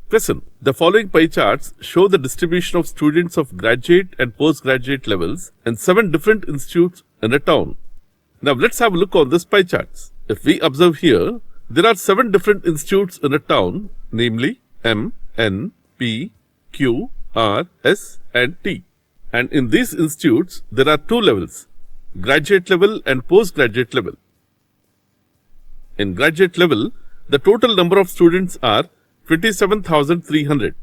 Question. The following pie charts show the distribution of students of graduate and postgraduate levels in 7 different institutes in a town. Now let's have a look on this pie charts. If we observe here, there are 7 different institutes in a town, namely M, N, P, Q, R, S and T. And in these institutes, there are 2 levels, graduate level and postgraduate level. In graduate level, the total number of students are 27,300.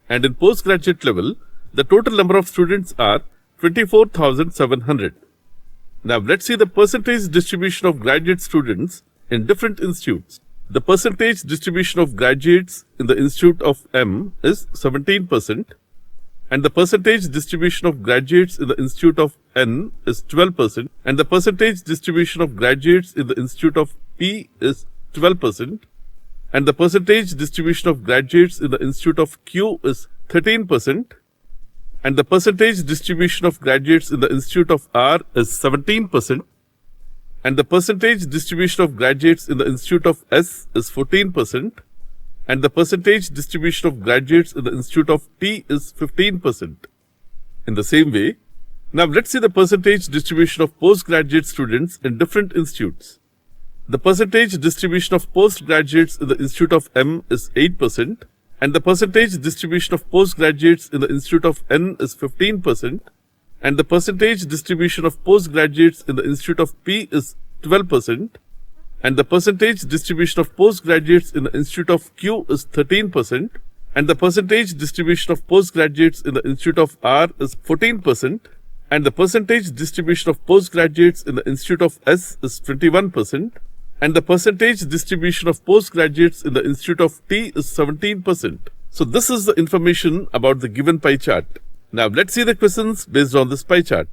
And in postgraduate level, the total number of students are 24,700. Now let's see the percentage distribution of graduate students in different institutes. The percentage distribution of graduates in the Institute of M is 17%, and the percentage distribution of graduates in the Institute of N is 12%, and the percentage distribution of graduates in the Institute of P is 12%, and the percentage distribution of graduates in the Institute of Q is 13%, and the percentage distribution of graduates in the Institute of R is 17%, and the percentage distribution of graduates in the Institute of S is 14%, and the percentage distribution of graduates in the Institute of T is 15%. In the same way, now let's see the percentage distribution of postgraduate students in different institutes. The percentage distribution of postgraduates in the Institute of M is 8%, and the percentage distribution of postgraduates in the Institute of N is 15%, and the percentage distribution of postgraduates in the Institute of P is 12%, and the percentage distribution of postgraduates in the Institute of Q is 13%, and the percentage distribution of postgraduates in the Institute of R is 14%, and the percentage distribution of postgraduates in the Institute of S is 21%, and the percentage distribution of postgraduates in the Institute of T is 17%. So this is the information about the given pie chart. Now let's see the questions based on this pie chart.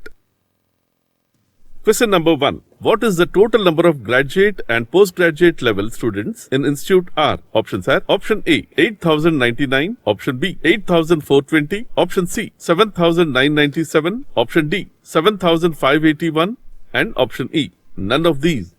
Question number 1. What is the total number of graduate and postgraduate level students in Institute R? Options are option A 8,099, option B 8,420, option C 7,997, option D 7,581 and option E none of these.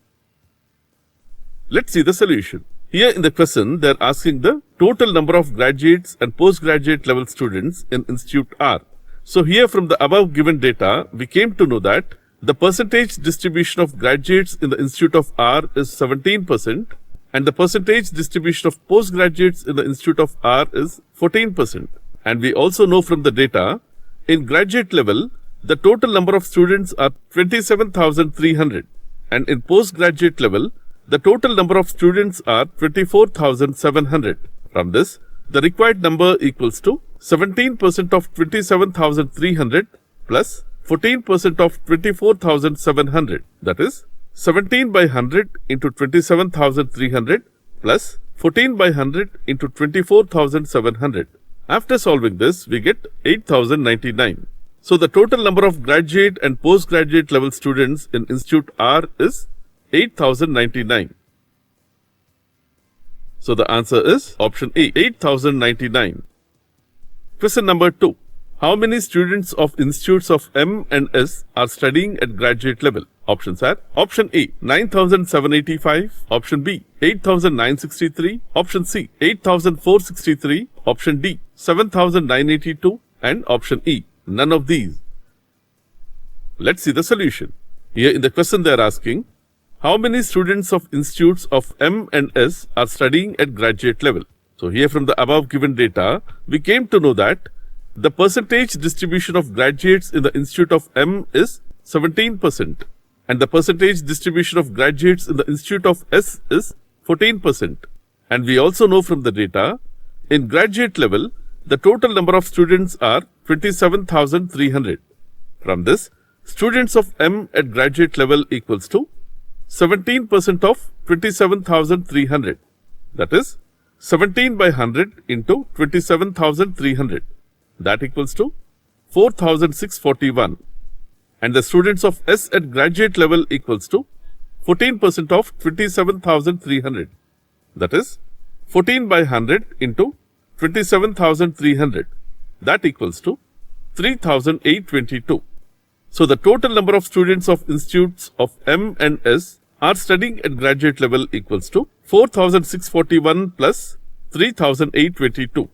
Let's see the solution. Here in the question, they are asking the total number of graduates and postgraduate level students in Institute R. So here from the above given data, we came to know that the percentage distribution of graduates in the Institute of R is 17%, and the percentage distribution of postgraduates in the Institute of R is 14%. And we also know from the data, in graduate level, the total number of students are 27,300, and in postgraduate level, the total number of students are 24,700. From this, the required number equals to 17% of 27,300 plus 14% of 24,700. That is 17 by 100 into 27,300 plus 14 by 100 into 24,700. After solving this, we get 8,099. So the total number of graduate and postgraduate level students in Institute R is 8,099. So the answer is option A, 8,099. Question number 2. How many students of institutes of M and S are studying at graduate level? Options are option A, 9,785, option B, 8,963, option C, 8,463, option D, 7,982 and option E, none of these. Let's see the solution. Here in the question they are asking, how many students of institutes of M and S are studying at graduate level? So here from the above given data, we came to know that the percentage distribution of graduates in the Institute of M is 17%, and the percentage distribution of graduates in the Institute of S is 14%. And we also know from the data, in graduate level, the total number of students are 27,300. From this, students of M at graduate level equals to 17% of 27,300. That is 17 by 100 into 27,300. That equals to 4,641. And the students of S at graduate level equals to 14% of 27,300. That is 14 by 100 into 27,300. That equals to 3,822. So the total number of students of institutes of M and S are studying at graduate level equals to 4,641 plus 3,822.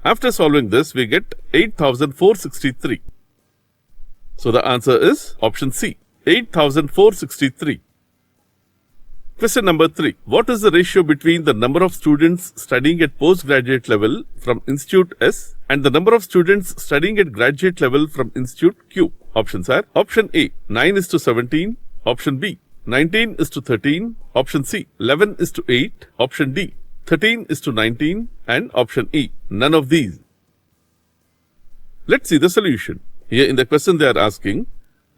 After solving this, we get 8,463. So the answer is option C, 8,463. Question number 3. What is the ratio between the number of students studying at postgraduate level from Institute S and the number of students studying at graduate level from Institute Q? Options are option A, 9:17, option B, 19:13, option C, 11:8, option D, 13:19, and option E, none of these. Let's see the solution. Here in the question they are asking,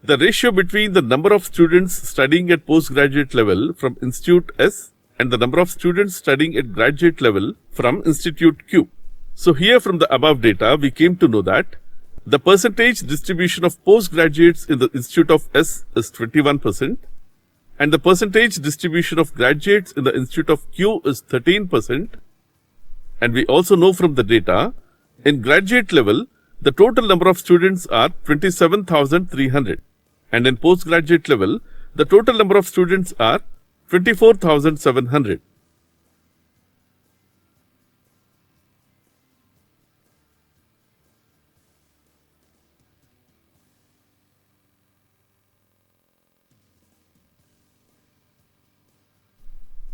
the ratio between the number of students studying at postgraduate level from Institute S and the number of students studying at graduate level from Institute Q. So here from the above data, we came to know that the percentage distribution of postgraduates in the Institute of S is 21%, and the percentage distribution of graduates in the Institute of Q is 13%. And we also know from the data, in graduate level, the total number of students are 27,300. And in postgraduate level, the total number of students are 24,700.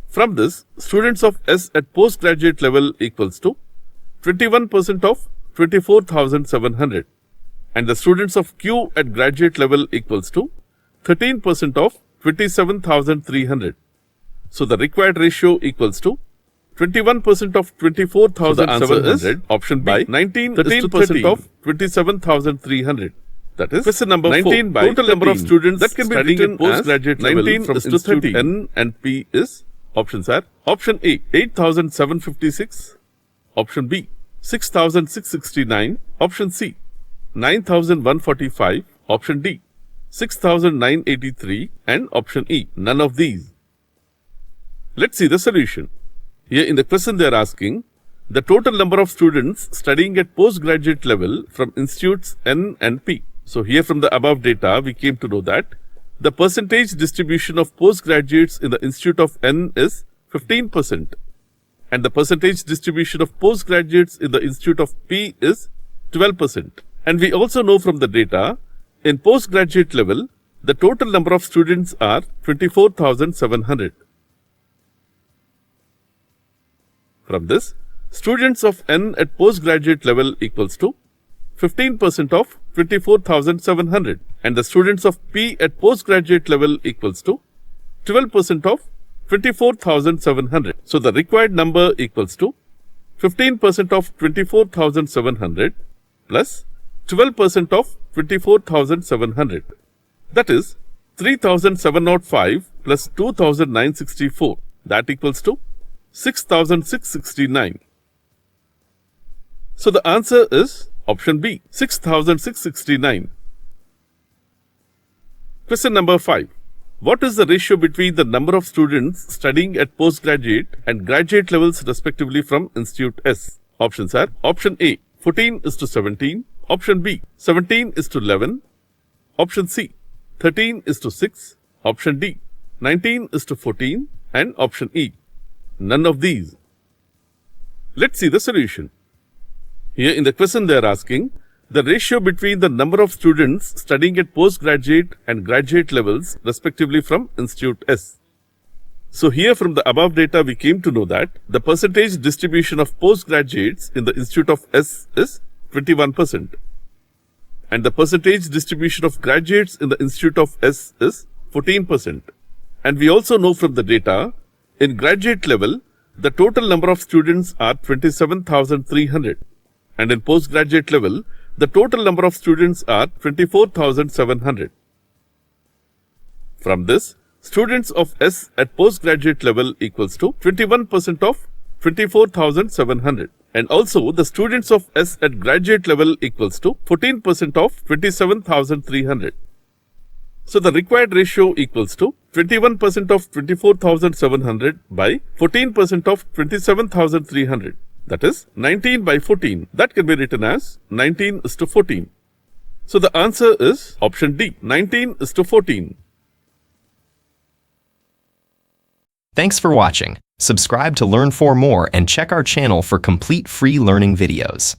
From this, students of S at postgraduate level equals to 21% of 24,700. And the students of Q at graduate level equals to 13% of 27,300. So the required ratio equals to 21% of 24,700. Option B, 13% of 27,300. That is question number 19 by total 13. Number of students that can be written in postgraduate level 19 from Institute N and P is, options are option A, 8,756, option B, 6,669, option C, 9,145, option D, 6,983, and option E, none of these. Let's see the solution. Here in the question they are asking, the total number of students studying at postgraduate level from institutes N and P. So here from the above data, we came to know that the percentage distribution of postgraduates in the Institute of N is 15%, and the percentage distribution of postgraduates in the Institute of P is 12%. And we also know from the data, in postgraduate level, the total number of students are 24,700. From this, students of N at postgraduate level equals to 15% of 24,700, and the students of P at postgraduate level equals to 12% of 24,700. So the required number equals to 15% of 24,700 plus 12% of 24,700. That is 3,705 plus 2,964. That equals to 6,669. So the answer is option B, 6,669. Question number 5. What is the ratio between the number of students studying at postgraduate and graduate levels respectively from Institute S? Options are option A, 14:17, option B, 17:11, option C, 13:6, option D, 19:14, and option E, none of these. Let's see the solution. Here in the question they are asking, the ratio between the number of students studying at postgraduate and graduate levels respectively from Institute S. So here from the above data we came to know that the percentage distribution of postgraduates in the Institute of S is 21%, and the percentage distribution of graduates in the Institute of S is 14%. And we also know from the data, in graduate level, the total number of students are 27,300, and in postgraduate level, the total number of students are 24,700. From this, students of S at postgraduate level equals to 21% of 24,700. And also, the students of S at graduate level equals to 14% of 27,300. So the required ratio equals to 21% of 24,700 by 14% of 27,300. That is 19 by 14. That can be written as 19:14. So the answer is option D, 19:14. Thanks for watching. Subscribe to learn 4 more and check our channel for complete free learning videos.